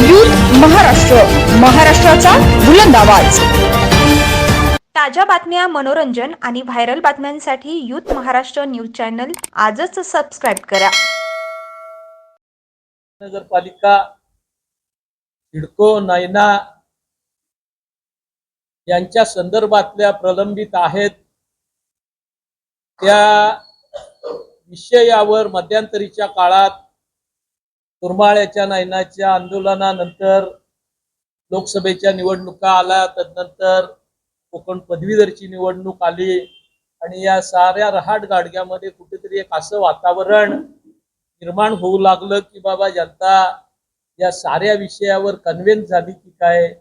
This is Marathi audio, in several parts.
यूथ महाराष्ट्र, महाराष्ट्राचा बुलंद आवाज। ताज्या बातम्या, मनोरंजन आणि व्हायरल बातम्यांसाठी यूथ महाराष्ट्र न्यूज चॅनल आजच सबस्क्राइब करा। नगरपालिका, सिडको, नैना यांच्या संदर्भातल्या प्रलंबित आहेत त्या विषयावर मध्यंतरीच्या काळात तुरमाळ्याच्या नैनाच्या आंदोलनानंतर लोकसभेच्या निवडणुका आल्या, तदनंतर कोकण पदवीधरची निवडणूक आली आणि या साऱ्या रहाट गाडग्यामध्ये कुठेतरी एक असं वातावरण निर्माण होऊ लागलं की बाबा जनता या साऱ्या विषयावर कन्व्हिन्स झाली की काय,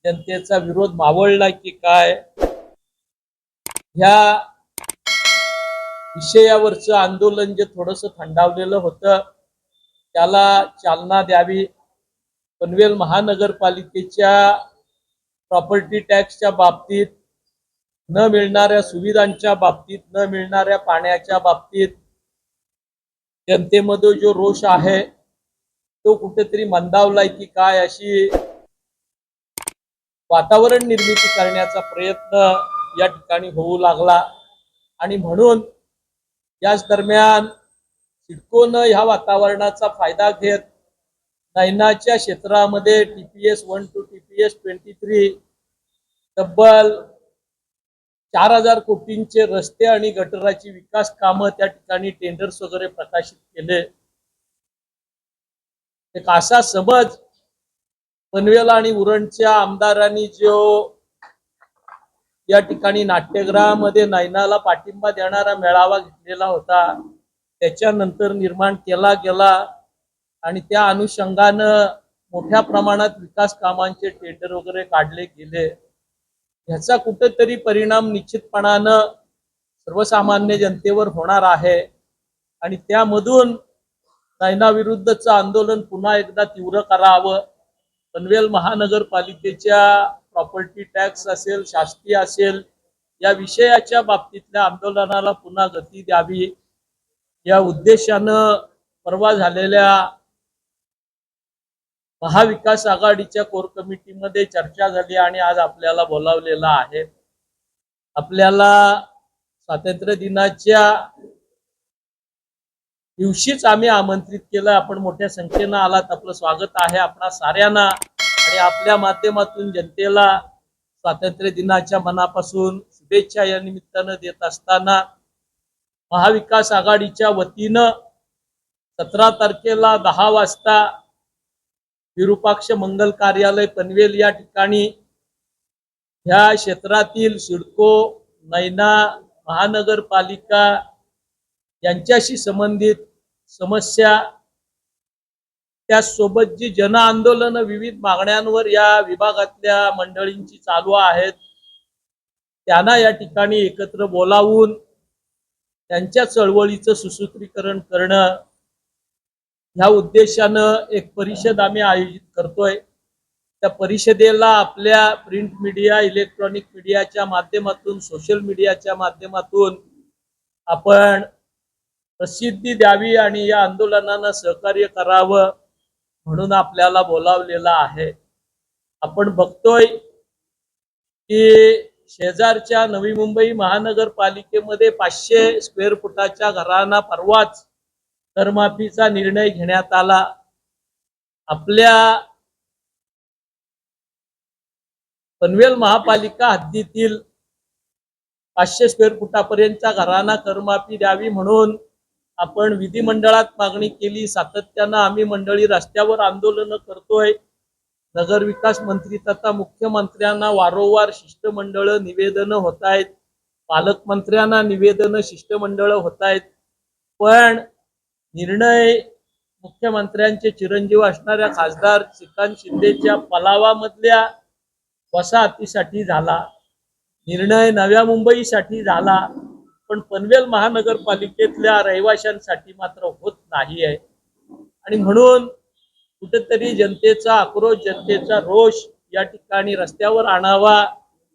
जनतेचा विरोध मावळला की काय, ह्या विषयावरचं आंदोलन जे थोडंसं थंडावलेलं होतं त्याला चालना द्यावी। पनवेल महानगरपालिकेच्या प्रॉपर्टी टॅक्सच्या बाबतीत, न मिळणाऱ्या सुविधांच्या बाबतीत, न मिळणाऱ्या पाण्याच्या बाबतीत जनतेमध्ये जो रोष आहे तो कुठेतरी मंदावलाय की काय अशी वातावरण निर्मिती करण्याचा प्रयत्न या ठिकाणी होऊ लागला। आणि म्हणून याच दरम्यान सिडकोनं ह्या वातावरणाचा फायदा घेत नैनाच्या क्षेत्रामध्ये TPS 1 to TPS 23 तब्बल 4000 कोटींचे रस्ते आणि गटराची विकास कामं त्या ठिकाणी टेंडर्स वगैरे प्रकाशित केले। एक असा समज पनवेल आणि उरणच्या आमदारांनी जो या ठिकाणी नाट्यगृहामध्ये नैनाला पाठिंबा देणारा मेळावा घेतलेला होता त्याच्यानंतर निर्माण केला गेला आणि त्या अनुषंगानं मोठ्या प्रमाणात विकास कामांचे टेंडर वगैरे काढले गेले। ह्याचा कुठेतरी परिणाम निश्चितपणानं सर्वसामान्य जनतेवर होणार आहे आणि त्यामधून नैना विरुद्धचं आंदोलन पुन्हा एकदा तीव्र करावं। पनवेल महानगरपालिकेच्या प्रॉपर्टी टॅक्स असेल, शासकीय असेल, या विषयाच्या बाबतीतल्या आंदोलनाला पुन्हा गती द्यावी या उद्देशानं परवा झालेल्या महाविकास आघाडीच्या कोर कमिटीमध्ये चर्चा झाली आणि आज आपल्याला बोलावलेलं आहे। आपल्याला स्वातंत्र्य दिनाच्या दिवशीच आम्ही आमंत्रित केलं, आपण मोठ्या संख्येनं आलात, आपलं स्वागत आहे आपणा साऱ्यांना आणि आपल्या माध्यमातून जनतेला स्वातंत्र्य दिनाच्या मनापासून शुभेच्छा या निमित्तानं देत असताना महाविकास आघाडीच्या वतीनं 17 तारखेला 10 वाजता विरूपाक्ष मंगल कार्यालय पनवेल या ठिकाणी ह्या क्षेत्रातील सिडको, नैना, महानगरपालिका यांच्याशी संबंधित समस्या, त्यासोबत जी जन आंदोलन विविध मागण्यांवर या विभागातल्या मंडळींची चालू आहेत त्यांना या ठिकाणी एकत्र बोलावून त्यांच्या चळवळीचं सुसूत्रीकरण करणं ह्या उद्देशानं एक परिषद आम्ही आयोजित करतोय। त्या परिषदेला आपल्या प्रिंट मीडिया, इलेक्ट्रॉनिक मीडियाच्या माध्यमातून, सोशल मीडियाच्या माध्यमातून आपण प्रसिद्धी द्यावी आणि या आंदोलनाला सहकार्य करावं म्हणून आपल्याला बोलावलेलं आहे। आपण बघतोय की शेजारच्या नवी मुंबई महानगरपालिकेमध्ये 500 स्क्वेअर फुटाच्या घरांना परवाच करमाफीचा निर्णय घेण्यात आला। आपल्या पनवेल महापालिका हद्दीतील 500 स्क्वेअर फुटापर्यंतच्या घरांना करमाफी द्यावी म्हणून आपण विधिमंडळात मागणी केली। सातत्यानं आम्ही मंडळी रस्त्यावर आंदोलन करतोय। नगर विकास मंत्री तथा मुख्यमंत्र्यांना वारंवार शिष्टमंडळ निवेदनं होत आहेत, पालकमंत्र्यांना निवेदनं शिष्टमंडळ होत आहेत, पण निर्णय मुख्यमंत्र्यांचे चिरंजीव असणाऱ्या खासदार श्रीकांत शिंदेच्या पलावामधल्या वसाहतीसाठी झाला, निर्णय नव्या मुंबईसाठी झाला, पण पनवेल महानगरपालिकेतल्या रहिवाशांसाठी मात्र होत नाही आहे। आणि म्हणून कुठेतरी जनतेचा आक्रोश, जनतेचा रोष या ठिकाणी रस्त्यावर आणावा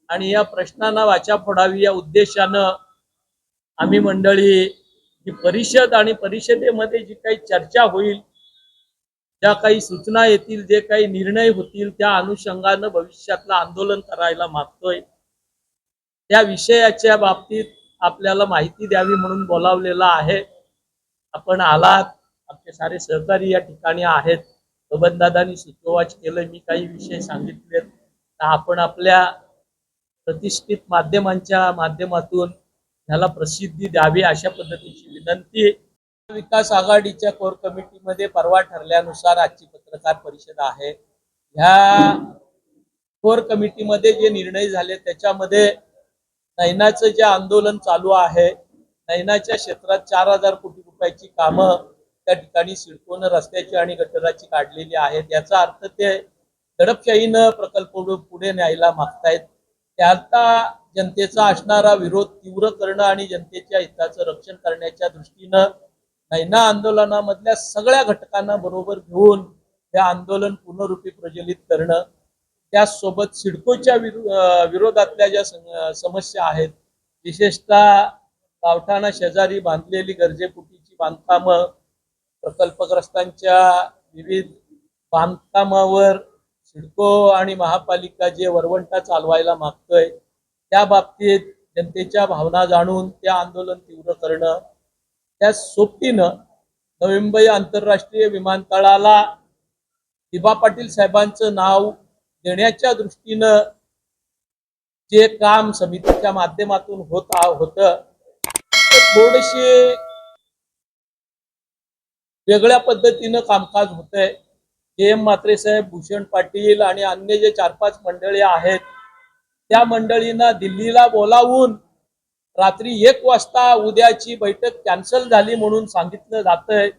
आणि या प्रश्नांना वाचा फोडावी या उद्देशानं आम्ही मंडळी ही परिषद आणि परिषदेमध्ये जी काही चर्चा होईल ज्या काही सूचना येतील, जे काही निर्णय होतील, त्या अनुषंगानं भविष्यातलं आंदोलन करायला मागतोय. त्या विषयाच्या बाबतीत आपल्याला माहिती द्यावी म्हणून बोलावलेलं आहे. आपण आलात, आमचे सारे सहकारी या ठिकाणी आहेत. बबनदादांनी सूचोवाच केलं, मी काही विषय सांगितले, तर आपण आपल्या प्रतिष्ठित माध्यमांच्या माध्यमातून ह्याला प्रसिद्धी द्यावी अशा पद्धतीची विनंती. विकास आघाडीच्या कोर कमिटीमध्ये परवा ठरल्यानुसार आजची पत्रकार परिषद आहे. ह्या कोर कमिटीमध्ये जे निर्णय झाले त्याच्यामध्ये नैनाचं जे आंदोलन चालू आहे, नैनाच्या क्षेत्रात 4,000 कोटी रुपयाची कामं त्या ठिकाणी सिडकोनं रस्त्याची आणि गटराची काढलेली आहेत. याचा अर्थ ते दडपशाहीनं प्रकल्प पुढे न्यायला मागतायत. त्याचा जनतेचा असणारा विरोध तीव्र करणं आणि जनतेच्या हिताचं रक्षण करण्याच्या दृष्टीनं नैना आंदोलनामधल्या सगळ्या घटकांना बरोबर घेऊन हे आंदोलन पूर्णरूपी प्रज्वलित करणं, त्याचसोबत सिडकोच्या विरोधातल्या ज्या समस्या आहेत, विशेषतः गावठाणा शेजारी बांधलेली गरजेपोटीची बांधकामं, प्रकल्पग्रस्तांच्या विविध बांधकामावर सिडको आणि महापालिका जे वरवंटा चालवायला मागतोय, त्या बाबतीत जनतेच्या भावना जाणून ते आंदोलन तीव्र करणं, त्या सोबतीनं नवी मुंबई आंतरराष्ट्रीय विमानतळाला दिबा पाटील साहेबांचं नाव देण्याच्या दृष्टीनं जे काम समितीच्या माध्यमातून होतं ते थोडेसे वेगळ्या पद्धतीनं कामकाज होतंय. एम म्हात्रे साहेब, भूषण पाटील आणि अन्य जे 4-5 मंडळी आहेत, त्या मंडळींना दिल्लीला बोलावून रात्री 1 वाजता उद्याची बैठक कॅन्सल झाली म्हणून सांगितलं जातंय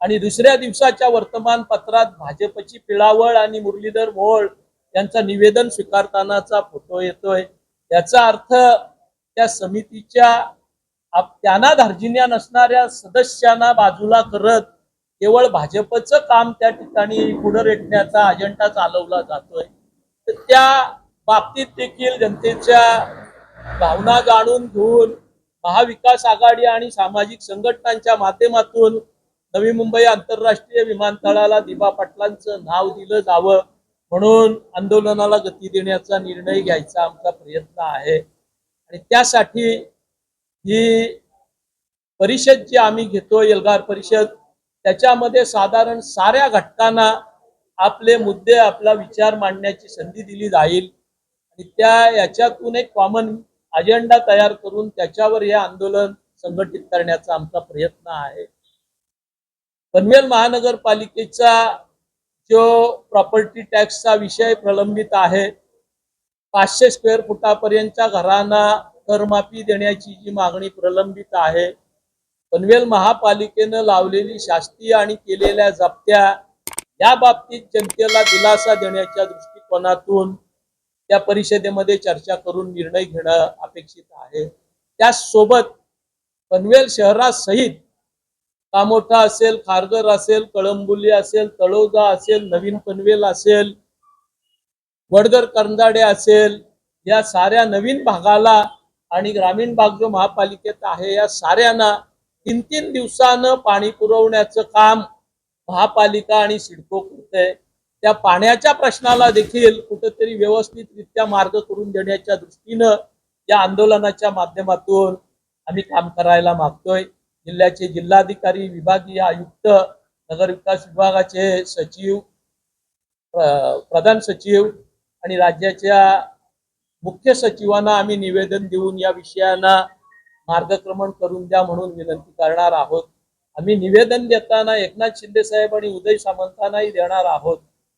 आणि दुसऱ्या दिवसाच्या वर्तमानपत्रात भाजपची पिळावळ आणि मुरलीधर मोहोळ यांचा निवेदन स्वीकारतानाचा फोटो येतोय. याचा अर्थ त्या समितीच्या त्यांना धार्जिण्या नसणाऱ्या सदस्यांना बाजूला करत केवळ भाजपचं काम त्या ठिकाणी पुढे रेटण्याचा अजेंडा चालवला जातोय. तर त्या बाबतीत देखील जनतेच्या भावना जाणून घेऊन महाविकास आघाडी आणि सामाजिक संघटनांच्या माध्यमातून नवी मुंबई आंतरराष्ट्रीय विमानतळाला दिबा पाटलांचं नाव दिलं जावं म्हणून आंदोलनाला गती देण्याचा निर्णय घ्यायचा आमचा प्रयत्न आहे. आणि त्यासाठी ही परिषद जी आम्ही घेतो, एल्गार परिषद, त्याच्यामध्ये साधारण साऱ्या घटकांना आपले मुद्दे, आपला विचार मांडण्याची संधी दिली जाईल आणि याच्यातून एक कॉमन अजेंडा तयार करून त्याच्यावर हे आंदोलन संघटित करण्याचा आमचा प्रयत्न आहे. पनवेल महानगरपालिकेचा जो प्रॉपर्टी टॅक्सचा विषय प्रलंबित आहे, 500 स्क्वेअर फुटापर्यंतच्या घरांना करमाफी देण्याची जी मागणी प्रलंबित आहे, पनवेल महापालिकेनं लावलेली शास्ती आणि केलेल्या जप्त्या, या बाबतीत जनतेला दिलासा देण्याच्या दृष्टिकोनातून त्या परिषदेमध्ये चर्चा करून निर्णय घेणं अपेक्षित आहे. त्याचसोबत पनवेल शहरासहित कामोठा असेल, खारघर असेल, कळंबुली असेल, तळोजा असेल, नवीन पनवेल असेल, वडगर करंजाडे असेल, या साऱ्या नवीन भागाला आणि ग्रामीण भाग जो महापालिकेत आहे, या साऱ्यांना 3-3 दिवसानं पाणी पुरवण्याचं काम महापालिका आणि सिडको करते. त्या पाण्याच्या प्रश्नाला देखील कुठेतरी व्यवस्थितरित्या मार्ग करून देण्याच्या दृष्टीनं या आंदोलनाच्या माध्यमातून आम्ही काम करायला मागतोय. जिल्ह्याचे जिल्हाधिकारी, विभागीय आयुक्त, नगर विकास विभागाचे सचिव, प्रधान सचिव आणि राज्याच्या मुख्य सचिवांना आम्ही निवेदन देऊन या विषयांना मार्गक्रमण करून द्या म्हणून विनंती करणार आहोत. आम्ही निवेदन देताना एकनाथ शिंदे साहेब आणि उदय सामंतांनाही देणार आहोत.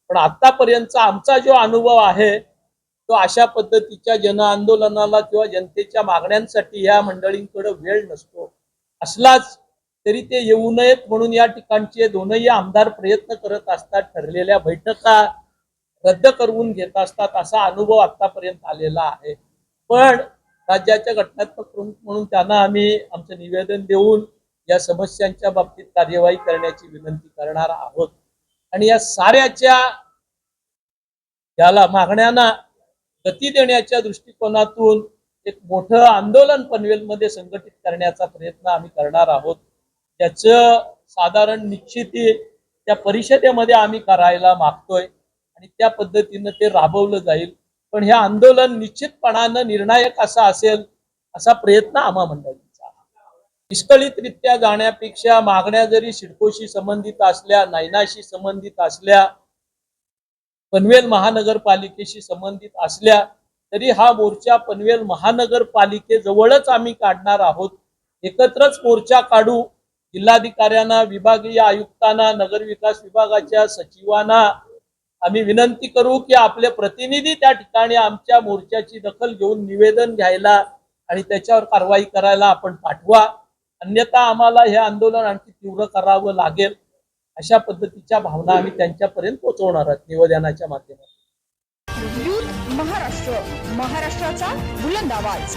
पण आतापर्यंतचा आमचा जो अनुभव आहे तो अशा पद्धतीच्या जन आंदोलनाला किंवा जनतेच्या मागण्यांसाठी या मंडळींकडे वेळ नसतो. असलाच तरी ते येऊ नयेत म्हणून या ठिकाणचे दोनही आमदार प्रयत्न करत असतात, ठरलेल्या बैठका रद्द करून घेत असतात, असा अनुभव आतापर्यंत आलेला आहे. पण राज्याच्या घटनात्मक प्रमुख म्हणून त्यांना आम्ही आमचं निवेदन देऊन या समस्यांच्या बाबतीत कार्यवाही करण्याची विनंती करणार आहोत. आणि या साऱ्याच्या याला मागण्यांना गती देण्याच्या दृष्टिकोनातून एक मोठं आंदोलन पनवेलमध्ये संघटित करण्याचा प्रयत्न आम्ही करणार आहोत. त्याचं साधारण निश्चिती त्या परिषदेमध्ये आम्ही करायला मागतोय आणि त्या पद्धतीनं ते राबवलं जाईल. पण हे आंदोलन निश्चितपणानं निर्णायक असं असेल असा प्रयत्न आम्हा मंडळींचा आहे. विस्कळीतरित्या जाण्यापेक्षा मागण्या जरी सिडकोशी संबंधित असल्या, नैनाशी संबंधित असल्या, पनवेल महानगरपालिकेशी संबंधित असल्या तरी हा मोर्चा पनवेल महानगरपालिकेजवळच आम्ही काढणार आहोत. एकत्रच मोर्चा काढू. जिल्हाधिकाऱ्यांना, विभागीय आयुक्तांना, नगरविकास विभागाच्या सचिवांना आम्ही विनंती करू की आपले प्रतिनिधी त्या ठिकाणी आमच्या मोर्चाची दखल घेऊन निवेदन घ्यायला आणि त्याच्यावर कारवाई करायला आपण पाठवा. अन्यथा आम्हाला हे आंदोलन आणखी तीव्र करावं लागेल. अशा पद्धतीच्या भावना आम्ही त्यांच्यापर्यंत पोहोचवणार आहोत निवेदनाच्या माध्यमातून. यूथ महाराष्ट्र, महाराष्ट्राचा बुलंद आवाज.